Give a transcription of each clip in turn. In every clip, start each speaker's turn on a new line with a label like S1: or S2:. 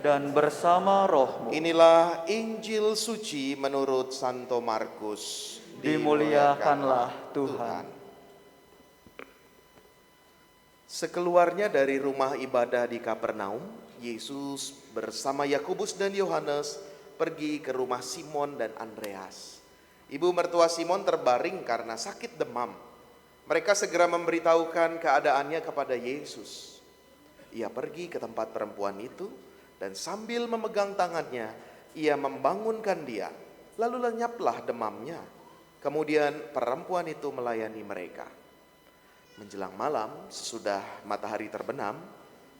S1: dan bersama rohmu.
S2: Inilah Injil suci menurut Santo Markus.
S1: Dimuliakanlah Tuhan.
S2: Sekeluarnya dari rumah ibadah di Kapernaum, Yesus bersama Yakobus dan Yohanes pergi ke rumah Simon dan Andreas. Ibu mertua Simon terbaring karena sakit demam. Mereka segera memberitahukan keadaannya kepada Yesus. Ia pergi ke tempat perempuan itu dan sambil memegang tangannya, ia membangunkan dia. Lalu lenyaplah demamnya. Kemudian perempuan itu melayani mereka. Menjelang malam, sesudah matahari terbenam,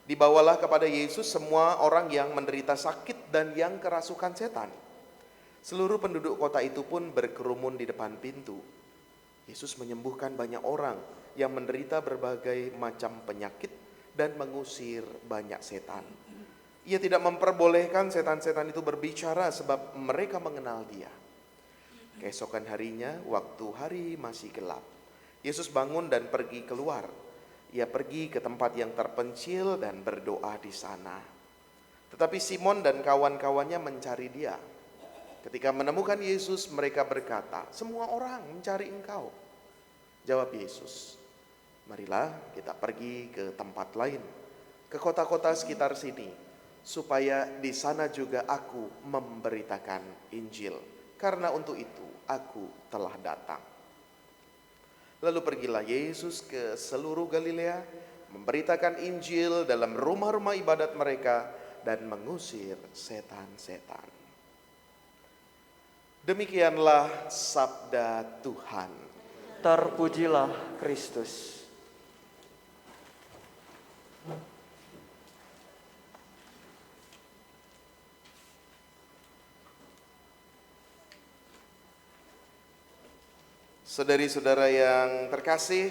S2: dibawalah kepada Yesus semua orang yang menderita sakit dan yang kerasukan setan. Seluruh penduduk kota itu pun berkerumun di depan pintu. Yesus menyembuhkan banyak orang yang menderita berbagai macam penyakit dan mengusir banyak setan. Ia tidak memperbolehkan setan-setan itu berbicara sebab mereka mengenal dia. Keesokan harinya, waktu hari masih gelap, Yesus bangun dan pergi keluar. Ia pergi ke tempat yang terpencil dan berdoa di sana. Tetapi Simon dan kawan-kawannya mencari dia. Ketika menemukan Yesus, mereka berkata, "Semua orang mencari engkau." Jawab Yesus, "Marilah kita pergi ke tempat lain, ke kota-kota sekitar sini, supaya di sana juga aku memberitakan Injil. Karena untuk itu aku telah datang." Lalu pergilah Yesus ke seluruh Galilea, memberitakan Injil dalam rumah-rumah ibadat mereka dan mengusir setan-setan. Demikianlah sabda Tuhan.
S1: Terpujilah Kristus.
S2: Saudari-saudara yang terkasih,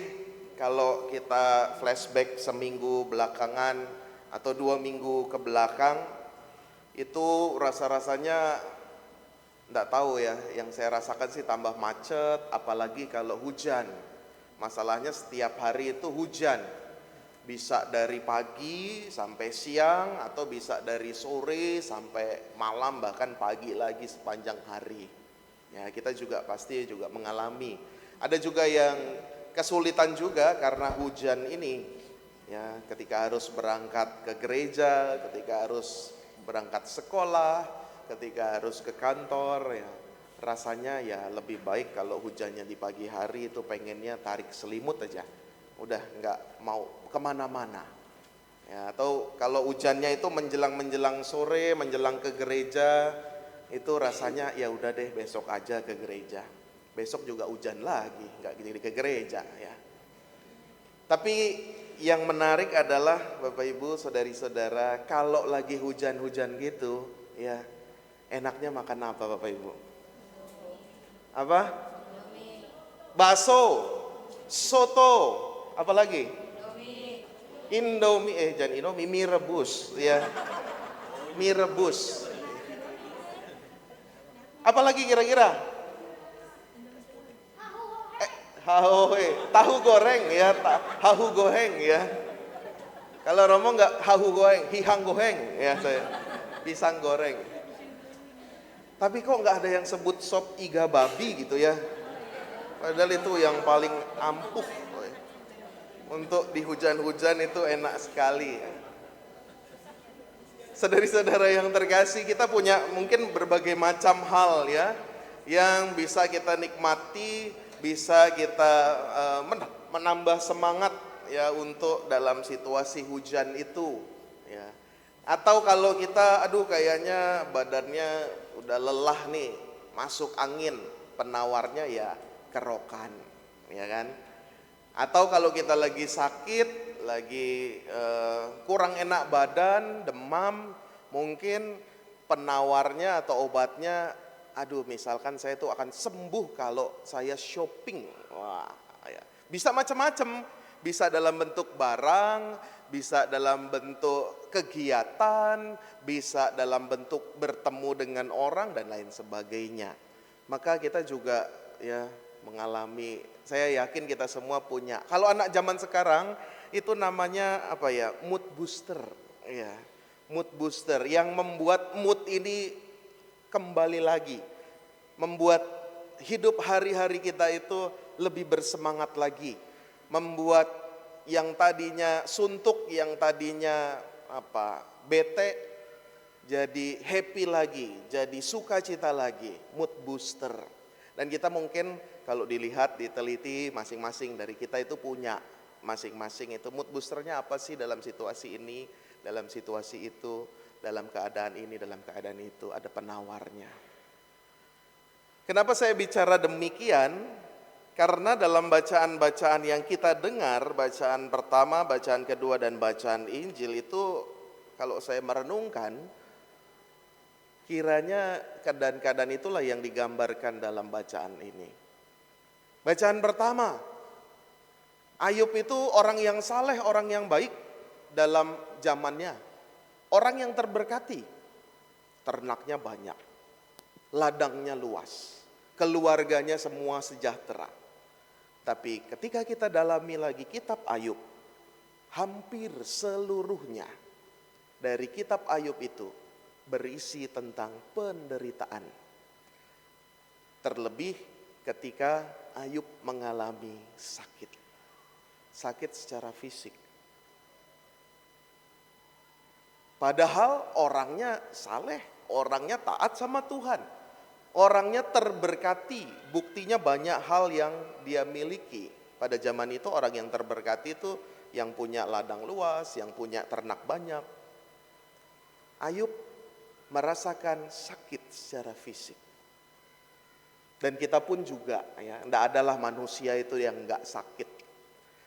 S2: kalau kita flashback seminggu belakangan atau 2 minggu ke belakang, itu rasa-rasanya enggak tahu ya, yang saya rasakan sih tambah macet, apalagi kalau hujan. Masalahnya setiap hari itu hujan. Bisa dari pagi sampai siang atau bisa dari sore sampai malam, bahkan pagi lagi sepanjang hari. Ya, kita juga pasti juga mengalami. Ada juga yang kesulitan juga karena hujan ini. Ya, ketika harus berangkat ke gereja, ketika harus berangkat sekolah, ketika harus ke kantor, ya rasanya ya lebih baik kalau hujannya di pagi hari itu pengennya tarik selimut aja, udah nggak mau kemana-mana. Ya, atau kalau hujannya itu menjelang sore, menjelang ke gereja, itu rasanya ya udah deh besok aja ke gereja. Besok juga hujan lagi, nggak jadi ke gereja ya. Tapi yang menarik adalah Bapak Ibu, saudari-saudara, kalau lagi hujan-hujan gitu, ya enaknya makan apa Bapak Ibu? Apa? Bakso, soto, apa lagi? Indomie, jangan Indomie, mie rebus, ya. Mie rebus. Apa lagi kira-kira? Tahu goreng ya, tahu goreng ya. Kalau Romo nggak tahu goreng, hihang goreng ya saya. Pisang goreng. Tapi kok nggak ada yang sebut sop iga babi gitu ya? Padahal itu yang paling ampuh. Untuk di hujan-hujan itu enak sekali. Saudari-saudara yang terkasih, kita punya mungkin berbagai macam hal ya yang bisa kita nikmati, bisa kita menambah semangat ya untuk dalam situasi hujan itu ya. Atau kalau kita kayaknya badannya udah lelah nih, masuk angin, penawarnya ya kerokan ya kan. Atau kalau kita lagi sakit, lagi kurang enak badan, demam, mungkin penawarnya atau obatnya, misalkan saya tuh akan sembuh kalau saya shopping. Wah, ya. Bisa macam-macam, bisa dalam bentuk barang, bisa dalam bentuk kegiatan, bisa dalam bentuk bertemu dengan orang dan lain sebagainya. Maka kita juga ya mengalami, saya yakin kita semua punya. Kalau anak zaman sekarang itu namanya mood booster ya. Mood booster yang membuat mood ini kembali lagi, membuat hidup hari-hari kita itu lebih bersemangat lagi, membuat yang tadinya suntuk, yang tadinya bete, jadi happy lagi, jadi sukacita lagi, mood booster. Dan kita mungkin kalau dilihat, diteliti, masing-masing dari kita itu punya masing-masing itu mood boosternya apa sih dalam situasi ini, dalam situasi itu, dalam keadaan ini, dalam keadaan itu, ada penawarnya. Kenapa saya bicara demikian? Karena dalam bacaan-bacaan yang kita dengar, bacaan pertama, bacaan kedua, dan bacaan Injil itu, kalau saya merenungkan, kiranya keadaan-keadaan itulah yang digambarkan dalam bacaan ini. Bacaan pertama, Ayub itu orang yang saleh, orang yang baik dalam zamannya. Orang yang terberkati, ternaknya banyak, ladangnya luas, keluarganya semua sejahtera. Tapi ketika kita dalami lagi kitab Ayub, hampir seluruhnya dari kitab Ayub itu berisi tentang penderitaan. Terlebih ketika Ayub mengalami sakit. Sakit secara fisik. Padahal orangnya saleh, orangnya taat sama Tuhan. Orangnya terberkati, buktinya banyak hal yang dia miliki. Pada zaman itu orang yang terberkati itu yang punya ladang luas, yang punya ternak banyak. Ayub merasakan sakit secara fisik. Dan kita pun juga, ya, tidak adalah manusia itu yang enggak sakit.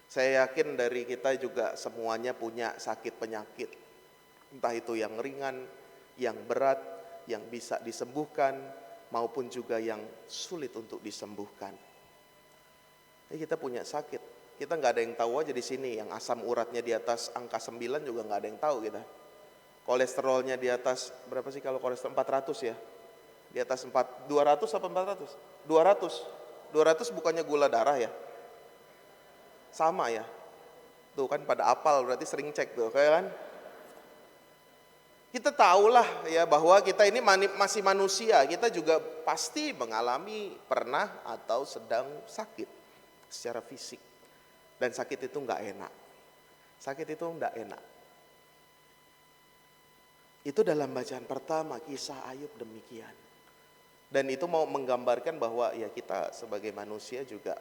S2: Saya yakin dari kita juga semuanya punya sakit penyakit. Entah itu yang ringan, yang berat, yang bisa disembuhkan, maupun juga yang sulit untuk disembuhkan. Jadi kita punya sakit. Kita nggak ada yang tahu aja di sini, yang asam uratnya di atas angka 9 juga nggak ada yang tahu kita. Kolesterolnya di atas, berapa sih kalau kolesterol? 400 ya? Di atas 200 apa 400? 200. 200 bukannya gula darah ya? Sama ya? Tuh kan pada apal, berarti sering cek tuh, kayak kan? Kita tahulah ya bahwa kita ini masih manusia, kita juga pasti mengalami, pernah atau sedang sakit secara fisik. Dan sakit itu enggak enak. Sakit itu enggak enak. Itu dalam bacaan pertama, kisah Ayub demikian. Dan itu mau menggambarkan bahwa ya kita sebagai manusia juga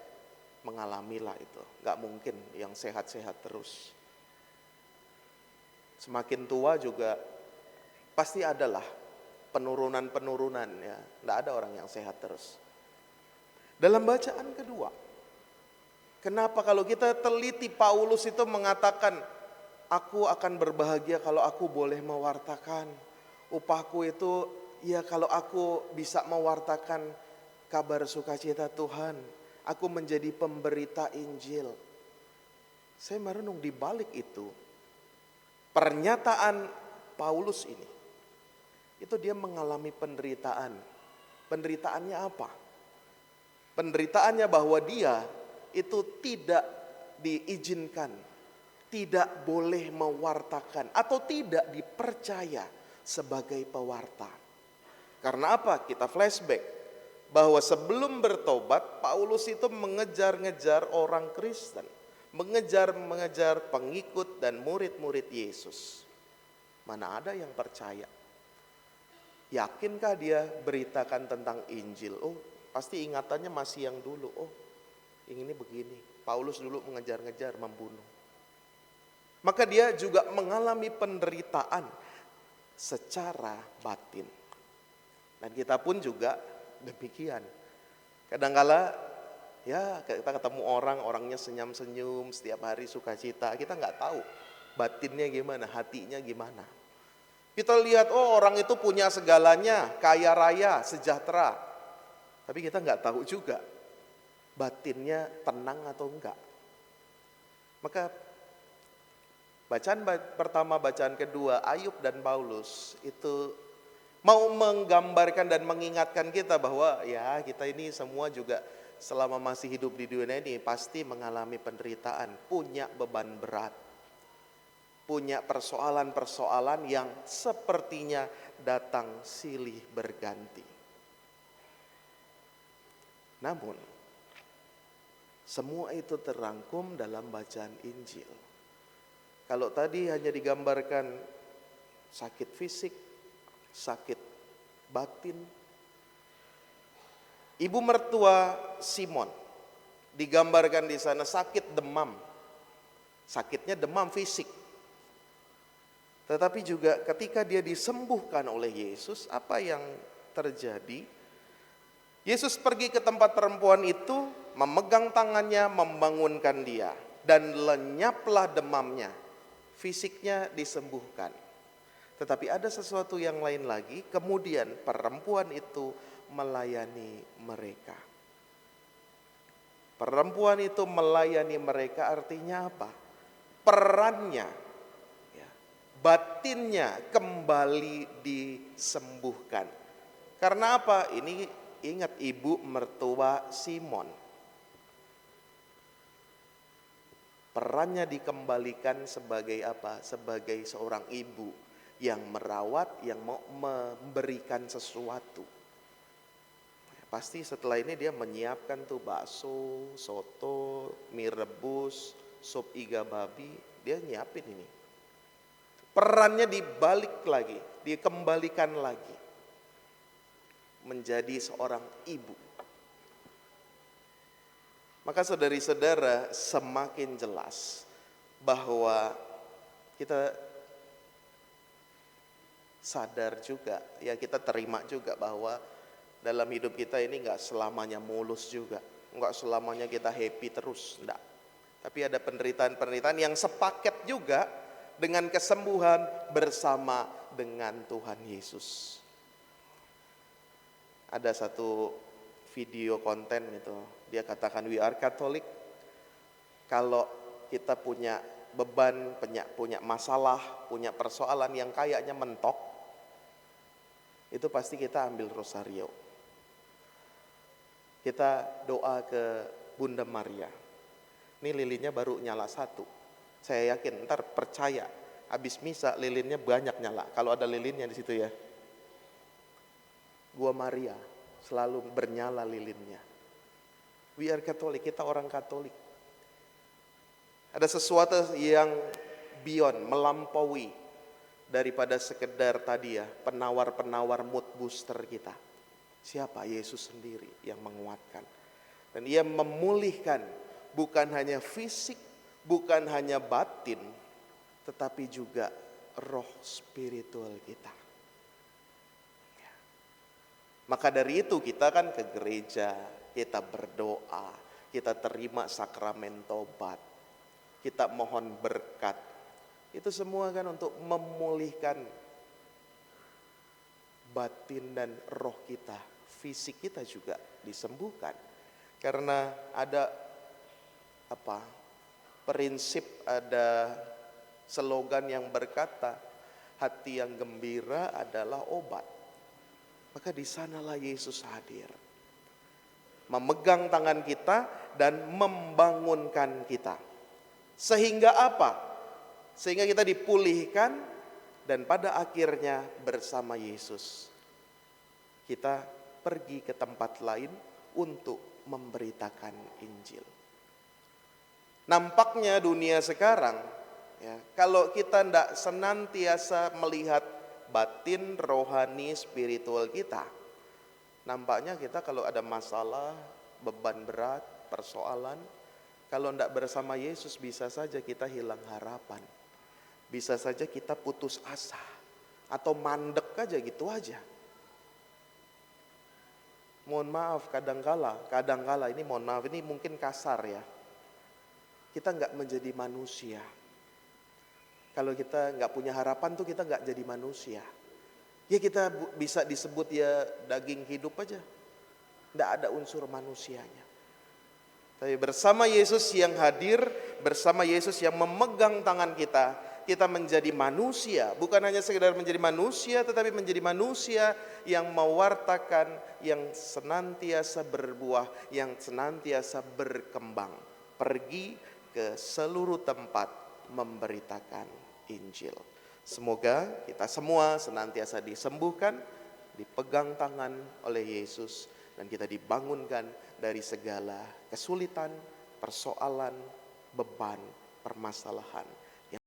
S2: mengalamilah itu. Enggak mungkin yang sehat-sehat terus. Semakin tua juga pasti adalah penurunan-penurunan ya. Tidak ada orang yang sehat terus. Dalam bacaan kedua, kenapa kalau kita teliti Paulus itu mengatakan, aku akan berbahagia kalau aku boleh mewartakan. Upahku itu ya kalau aku bisa mewartakan kabar sukacita Tuhan. Aku menjadi pemberita Injil. Saya merenung di balik itu. Pernyataan Paulus ini. Itu dia mengalami penderitaan. Penderitaannya apa? Penderitaannya bahwa dia itu tidak diizinkan, tidak boleh mewartakan atau tidak dipercaya sebagai pewarta. Karena apa? Kita flashback bahwa sebelum bertobat Paulus itu mengejar-ngejar orang Kristen, mengejar pengikut dan murid-murid Yesus. Mana ada yang percaya? Yakinkah dia beritakan tentang Injil? Oh, pasti ingatannya masih yang dulu. Oh, ini begini. Paulus dulu mengejar-ngejar, membunuh. Maka dia juga mengalami penderitaan secara batin. Dan kita pun juga demikian. Kadangkala ya kita ketemu orang, orangnya senyum-senyum, setiap hari sukacita. Kita nggak tahu batinnya gimana, hatinya gimana. Kita lihat, oh orang itu punya segalanya, kaya raya, sejahtera. Tapi kita nggak tahu juga batinnya tenang atau enggak. Maka bacaan pertama, bacaan kedua, Ayub dan Paulus itu mau menggambarkan dan mengingatkan kita bahwa ya kita ini semua juga selama masih hidup di dunia ini pasti mengalami penderitaan, punya beban berat. punya persoalan-persoalan yang sepertinya datang silih berganti. Namun, semua itu terangkum dalam bacaan Injil. Kalau tadi hanya digambarkan sakit fisik, sakit batin, ibu mertua Simon digambarkan di sana sakit demam. Sakitnya demam fisik. Tetapi juga ketika dia disembuhkan oleh Yesus, apa yang terjadi? Yesus pergi ke tempat perempuan itu, memegang tangannya, membangunkan dia, dan lenyaplah demamnya. Fisiknya disembuhkan. Tetapi ada sesuatu yang lain lagi, kemudian perempuan itu melayani mereka. Perempuan itu melayani mereka artinya apa? Perannya, batinnya kembali disembuhkan. Karena apa? Ini ingat ibu mertua Simon. Perannya dikembalikan sebagai apa? Sebagai seorang ibu yang merawat, yang mau memberikan sesuatu. Pasti setelah ini dia menyiapkan tuh bakso, soto, mie rebus, sup iga babi, dia nyiapin ini. Perannya dibalik lagi, dikembalikan lagi. Menjadi seorang ibu. Maka saudari-saudara, semakin jelas bahwa kita sadar juga, ya kita terima juga bahwa dalam hidup kita ini gak selamanya mulus juga. Gak selamanya kita happy terus, enggak. Tapi ada penderitaan-penderitaan yang sepaket juga dengan kesembuhan bersama dengan Tuhan Yesus. Ada satu video konten itu, dia katakan we are Catholic. Kalau kita punya beban, punya masalah, punya persoalan yang kayaknya mentok, itu pasti kita ambil rosario. Kita doa ke Bunda Maria. Ini lilinnya baru nyala satu. Saya yakin ntar percaya habis misa lilinnya banyak nyala. Kalau ada lilinnya di situ ya. Gua Maria selalu bernyala lilinnya. We are Catholic, kita orang Katolik. Ada sesuatu yang beyond, melampaui daripada sekedar tadi ya, penawar-penawar mood booster kita. Siapa? Yesus sendiri yang menguatkan. Dan ia memulihkan bukan hanya fisik, bukan hanya batin, tetapi juga roh spiritual kita. Ya. Maka dari itu kita kan ke gereja, kita berdoa, kita terima sakramen tobat, kita mohon berkat. Itu semua kan untuk memulihkan batin dan roh kita, fisik kita juga disembuhkan. Karena ada prinsip, ada slogan yang berkata hati yang gembira adalah obat. Maka di sanalah Yesus hadir, memegang tangan kita dan membangunkan kita. Sehingga apa? Sehingga kita dipulihkan dan pada akhirnya bersama Yesus kita pergi ke tempat lain untuk memberitakan Injil. Nampaknya dunia sekarang, ya, kalau kita tidak senantiasa melihat batin, rohani, spiritual kita, nampaknya kita kalau ada masalah, beban berat, persoalan, kalau tidak bersama Yesus bisa saja kita hilang harapan. Bisa saja kita putus asa atau mandek aja gitu aja. Mohon maaf, kadangkala ini mohon maaf, ini mungkin kasar ya. Kita nggak menjadi manusia. Kalau kita nggak punya harapan tuh kita nggak jadi manusia. Ya kita bisa disebut ya daging hidup aja. Nggak ada unsur manusianya. Tapi bersama Yesus yang hadir, bersama Yesus yang memegang tangan kita, kita menjadi manusia, bukan hanya sekedar menjadi manusia, tetapi menjadi manusia yang mewartakan, yang senantiasa berbuah, yang senantiasa berkembang. Pergi ke seluruh tempat memberitakan Injil. Semoga kita semua senantiasa disembuhkan, dipegang tangan oleh Yesus, dan kita dibangunkan dari segala kesulitan, persoalan, beban, permasalahan.